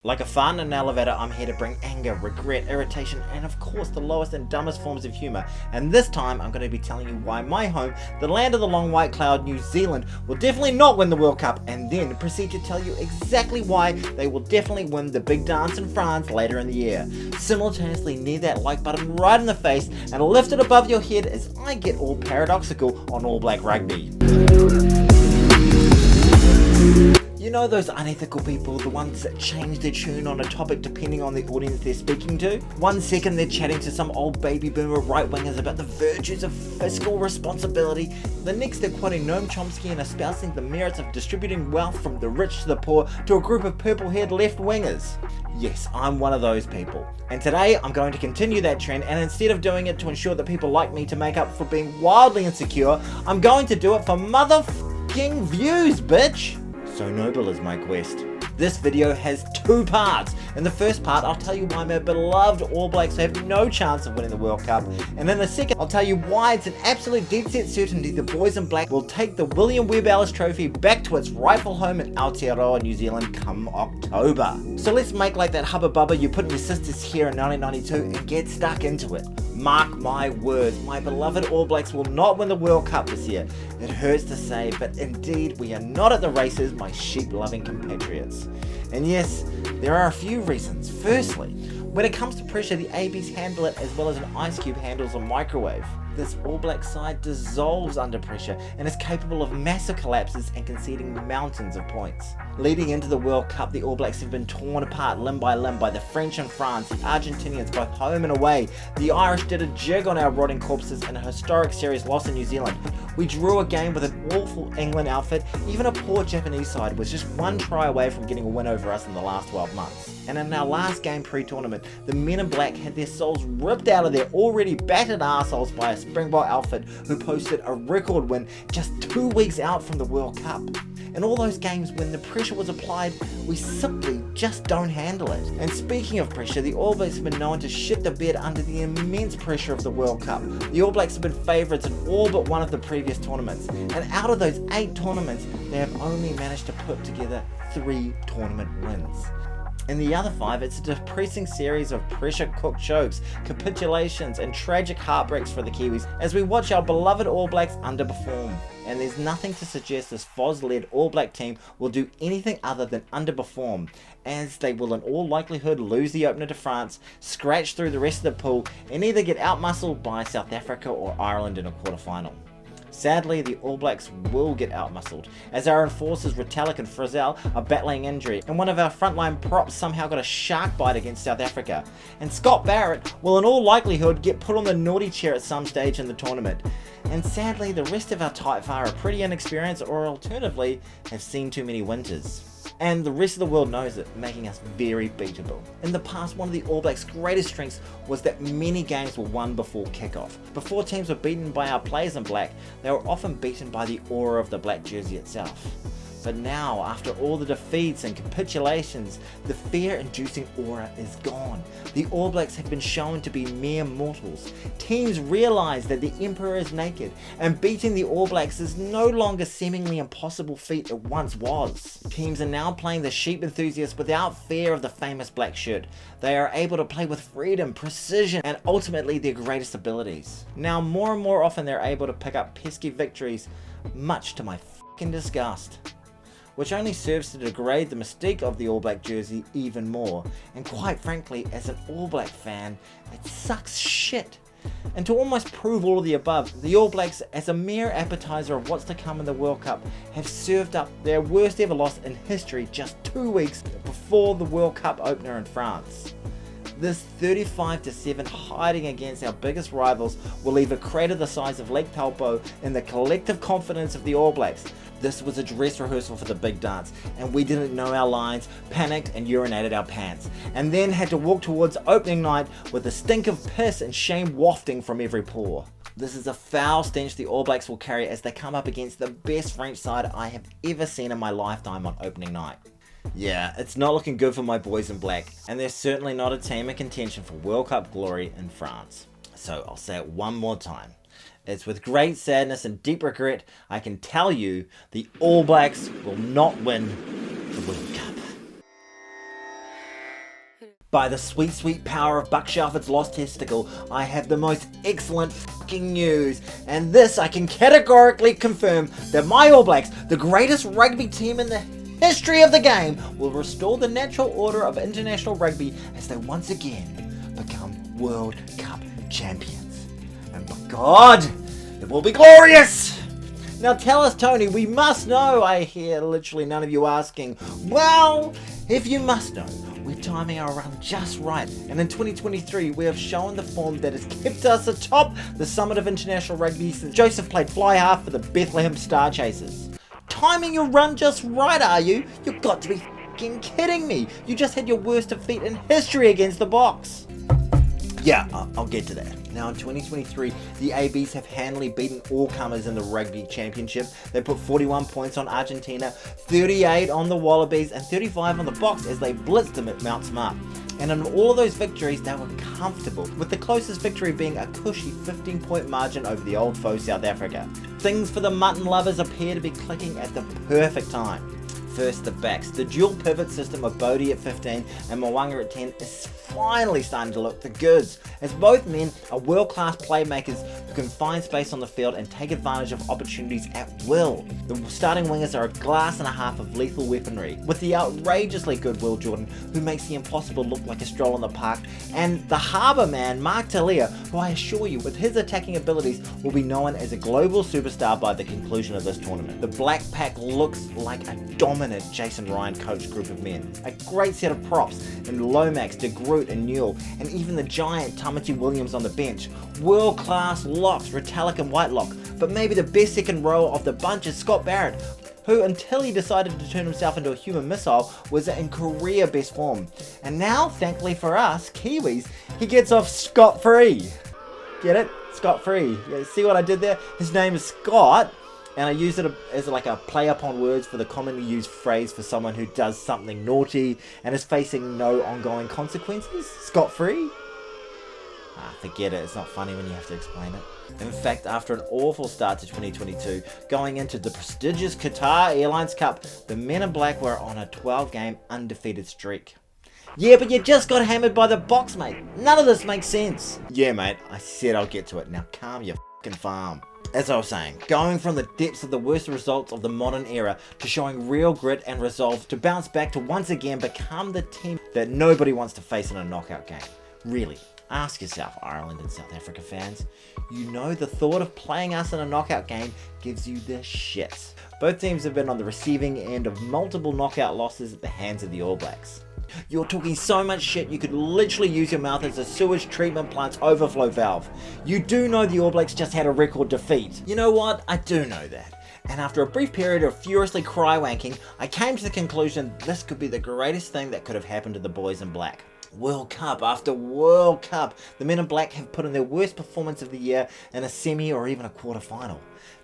Like a fart in an elevator, I'm here to bring anger, regret, irritation, and of course the lowest and dumbest forms of humour. And this time I'm going to be telling you why my home, the land of the long white cloud, New Zealand, will definitely not win the World Cup, and then proceed to tell you exactly why they will definitely win the big dance in France later in the year. Simultaneously knee that like button right in the face and lift it above your head as I get all paradoxical on All Black rugby. You know those unethical people, the ones that change their tune on a topic depending on the audience they're speaking to? 1 second they're chatting to some old baby boomer right-wingers about the virtues of fiscal responsibility, the next they're quoting Noam Chomsky and espousing the merits of distributing wealth from the rich to the poor to a group of purple-haired left-wingers. Yes, I'm one of those people. And today I'm going to continue that trend, and instead of doing it to ensure that people like me to make up for being wildly insecure, I'm going to do it for motherfucking views, bitch! So noble is my quest. This video has 2 parts. In the first part, I'll tell you why my beloved All Blacks have no chance of winning the World Cup. And in the second, I'll tell you why it's an absolute dead set certainty the boys in black will take the Webb Ellis trophy back to its rightful home in Aotearoa, New Zealand come October. So let's make like that hubba bubba you put in your sister's hair in 1992 and get stuck into it. Mark my words, my beloved All Blacks will not win the World Cup this year. It hurts to say, but indeed we are not at the races, my sheep-loving compatriots. And yes, there are a few reasons. Firstly, when it comes to pressure, the ABs handle it as well as an ice cube handles a microwave. This All Black side dissolves under pressure and is capable of massive collapses and conceding mountains of points. Leading into the World Cup, the All Blacks have been torn apart limb by limb by the French and France, the Argentinians both home and away. The Irish did a jig on our rotting corpses in a historic series loss in New Zealand. We drew a game with an awful England outfit. Even a poor Japanese side was just 1 try away from getting a win over us in the last 12 months. And in our last game pre-tournament, the men in black had their souls ripped out of their already battered arseholes by a Springbok outfit who posted a record win just 2 weeks out from the World Cup. In all those games when the pressure was applied, we simply just don't handle it. And speaking of pressure, the All Blacks have been known to shit the bed under the immense pressure of the World Cup. The All Blacks have been favourites in all but one of the previous tournaments, and out of those 8 tournaments, they have only managed to put together 3 tournament wins. In the other 5, it's a depressing series of pressure-cooked chokes, capitulations, and tragic heartbreaks for the Kiwis as we watch our beloved All Blacks underperform. And there's nothing to suggest this Foz-led All Black team will do anything other than underperform, as they will in all likelihood lose the opener to France, scratch through the rest of the pool, and either get outmuscled by South Africa or Ireland in a quarterfinal. Sadly, the All Blacks will get outmuscled, as our enforcers Retallick and Frizzell are battling injury, and one of our frontline props somehow got a shark bite against South Africa. And Scott Barrett will in all likelihood get put on the naughty chair at some stage in the tournament. And sadly, the rest of our tight fire are pretty inexperienced, or alternatively, have seen too many winters. And the rest of the world knows it, making us very beatable. In the past, one of the All Blacks' greatest strengths was that many games were won before kickoff. Before teams were beaten by our players in black, they were often beaten by the aura of the black jersey itself. But now, after all the defeats and capitulations, the fear-inducing aura is gone. The All Blacks have been shown to be mere mortals. Teams realise that the Emperor is naked, and beating the All Blacks is no longer seemingly impossible feat it once was. Teams are now playing the sheep enthusiasts without fear of the famous black shirt. They are able to play with freedom, precision, and ultimately their greatest abilities. Now, more and more often they're able to pick up pesky victories, much to my fucking disgust, which only serves to degrade the mystique of the All Black jersey even more. And quite frankly, as an All Black fan, it sucks shit. And to almost prove all of the above, the All Blacks, as a mere appetizer of what's to come in the World Cup, have served up their worst ever loss in history just 2 weeks before the World Cup opener in France. This 35-7 hiding against our biggest rivals will leave a crater the size of Lake Taupo in the collective confidence of the All Blacks. This was a dress rehearsal for the big dance, and we didn't know our lines, panicked and urinated our pants, and then had to walk towards opening night with the stink of piss and shame wafting from every pore. This is a foul stench the All Blacks will carry as they come up against the best French side I have ever seen in my lifetime on opening night. Yeah, it's not looking good for my boys in black, and they're certainly not a team in contention for World Cup glory in France. So I'll say it one more time. It's with great sadness and deep regret I can tell you the All Blacks will not win the World Cup. By the sweet, sweet power of Buck Shelford's lost testicle, I have the most excellent fucking news. And this I can categorically confirm that my All Blacks, the greatest rugby team in the history of the game, will restore the natural order of international rugby as they once again become World Cup champions. And by God, it will be glorious! Now tell us, Tony, we must know. I hear literally none of you asking. Well, if you must know, we're timing our run just right, and in 2023 we have shown the form that has kept us atop the summit of international rugby since Joseph played fly half for the Bethlehem Star Chasers. Timing your run just right, are you? You've got to be f***ing kidding me. You just had your worst defeat in history against the Box. Yeah, I'll get to that. Now in 2023, the ABs have handily beaten all comers in the Rugby Championship. They put 41 points on Argentina, 38 on the Wallabies, and 35 on the Box as they blitzed them at Mount Smart. And in all of those victories, they were comfortable, with the closest victory being a cushy 15-point margin over the old foe South Africa. Things for the mutton lovers appear to be clicking at the perfect time. First, the backs. The dual pivot system of Bodie at 15 and Mwanga at 10 is finally starting to look the goods, as both men are world-class playmakers who can find space on the field and take advantage of opportunities at will. The starting wingers are a glass and a half of lethal weaponry, with the outrageously good Will Jordan, who makes the impossible look like a stroll in the park, and the harbour man, Mark Talia, who I assure you, with his attacking abilities, will be known as a global superstar by the conclusion of this tournament. The Black Pack looks like a dominant Jason Ryan coached group of men. A great set of props in Lomax, De Groot and Newell, and even the giant Tamati Williams on the bench. World-class locks, Retallick and Whitelock, but maybe the best second row of the bunch is Scott Barrett, who until he decided to turn himself into a human missile was in career best form. And now, thankfully for us, Kiwis, he gets off scot-free. Get it? Scot-free. Yeah, see what I did there? His name is Scott, and I use it as like a play upon words for the commonly used phrase for someone who does something naughty and is facing no ongoing consequences. Scot-free? Forget it, it's not funny when you have to explain it. In fact, after an awful start to 2022, going into the prestigious Qatar Airlines Cup, the Men in Black were on a 12-game undefeated streak. Yeah, but you just got hammered by the Box, mate. None of this makes sense. Yeah, mate, I said I'll get to it. Now calm your f***ing farm. As I was saying, going from the depths of the worst results of the modern era to showing real grit and resolve to bounce back to once again become the team that nobody wants to face in a knockout game. Really, ask yourself, Ireland and South Africa fans. You know the thought of playing us in a knockout game gives you the shits. Both teams have been on the receiving end of multiple knockout losses at the hands of the All Blacks. You're talking so much shit you could literally use your mouth as a sewage treatment plant's overflow valve. You do know the All Blacks just had a record defeat. You know what? I do know that. And after a brief period of furiously cry-wanking, I came to the conclusion this could be the greatest thing that could have happened to the boys in black. World Cup after World Cup, the Men in Black have put in their worst performance of the year in a semi or even a quarter-final.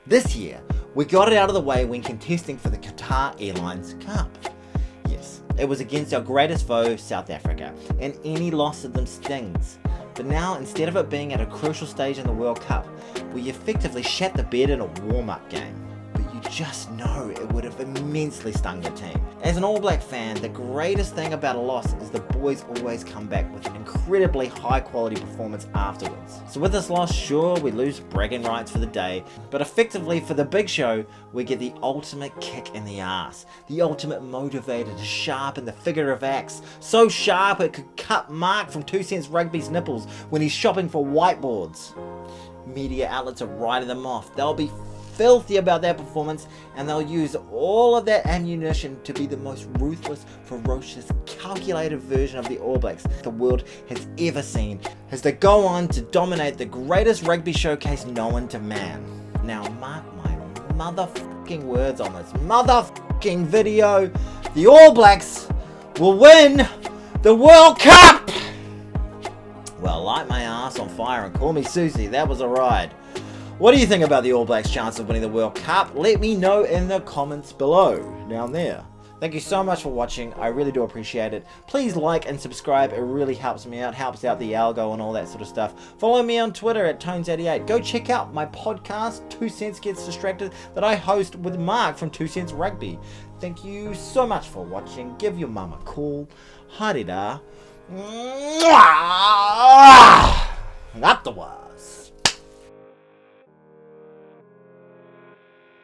This year, we got it out of the way when contesting for the Qatar Airlines Cup. Yes, it was against our greatest foe, South Africa, and any loss of them stings. But now, instead of it being at a crucial stage in the World Cup, we effectively shat the bed in a warm-up game. But you just know it would have immensely stung your team. As an All Black fan, the greatest thing about a loss is the boys always come back with an incredibly high quality performance afterwards. So with this loss, sure, we lose bragging rights for the day, but effectively for the big show, we get the ultimate kick in the ass, the ultimate motivator to sharpen the figure of axe, so sharp it could cut Mark from 2 Cents Rugby's nipples when he's shopping for whiteboards. Media outlets are writing them off. They'll be filthy about their performance, and they'll use all of that ammunition to be the most ruthless, ferocious, calculated version of the All Blacks the world has ever seen, as they go on to dominate the greatest rugby showcase known to man. Now mark my motherfucking words on this motherfucking video, the All Blacks will win the World Cup! Well, light my ass on fire and call me Susie, that was a ride. What do you think about the All Blacks' chance of winning the World Cup? Let me know in the comments below, down there. Thank you so much for watching, I really do appreciate it. Please like and subscribe, it really helps me out, helps out the algo and all that sort of stuff. Follow me on Twitter at Tones88. Go check out my podcast, 2 Cents Gets Distracted, that I host with Mark from 2 Cents Rugby. Thank you so much for watching, give your mum a call, haere rā, Afterwards.